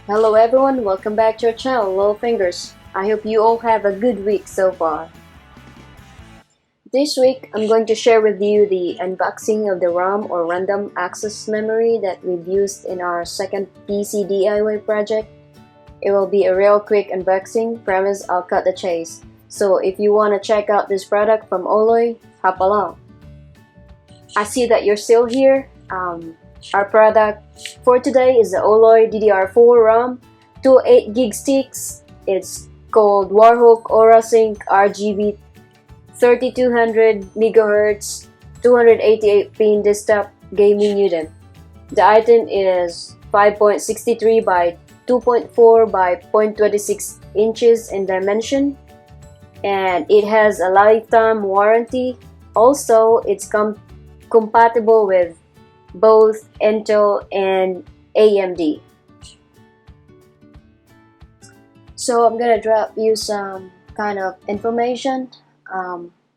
Hello everyone, welcome back to our channel, Little Fingers. I hope you all have a good week so far. This week, I'm going to share with you the unboxing of the ROM or Random Access Memory that we've used in our second PC DIY project. It will be a real quick unboxing, promise I'll cut the chase. So if you want to check out this product from OLOY, hop along. I see that you're still here. Our product for today is the OLOY DDR4 ROM, two 8GB sticks. It's called Warhawk Aurra Sync RGB 3200 MHz 288 pin desktop gaming unit. The item is 5.63 by 2.4 by 0.26 inches in dimension, and it has a lifetime warranty. Also, it's compatible with both Intel and AMD. So I'm gonna drop you some kind of information.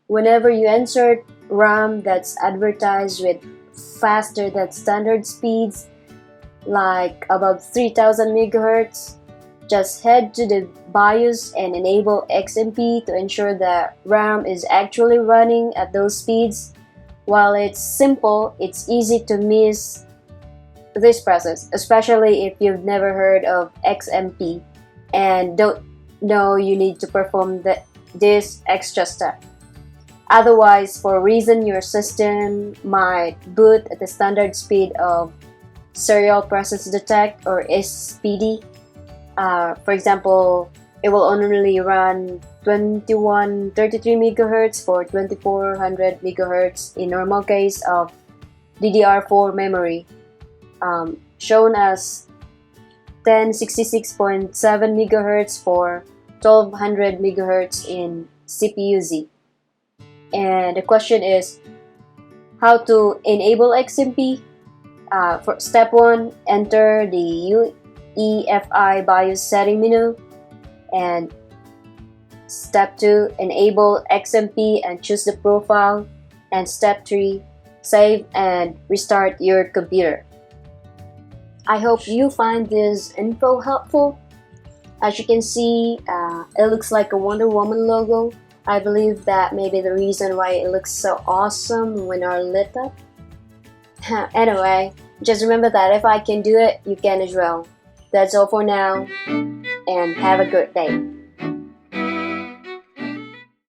Whenever you insert RAM that's advertised with faster than standard speeds, like above 3000 MHz, just head to the BIOS and enable XMP to ensure that RAM is actually running at those speeds. While it's simple, it's easy to miss this process, especially if you've never heard of XMP and don't know you need to perform this extra step. Otherwise, for a reason your system might boot at the standard speed of serial process detect or SPD. For example, it will only run 2133 MHz for 2400 MHz in normal case of DDR4 memory, shown as 1066.7 MHz for 1200 MHz in CPU-Z. And the question is how to enable XMP. For step 1, enter the UEFI BIOS setting menu, and step 2, enable XMP and choose the profile, and step 3, save and restart your computer. I hope you find this info helpful. As you can see, it looks like a Wonder Woman logo. I believe that may be the reason why it looks so awesome when are lit up. Anyway, just remember that if I can do it, you can as well. That's all for now, and have a good day.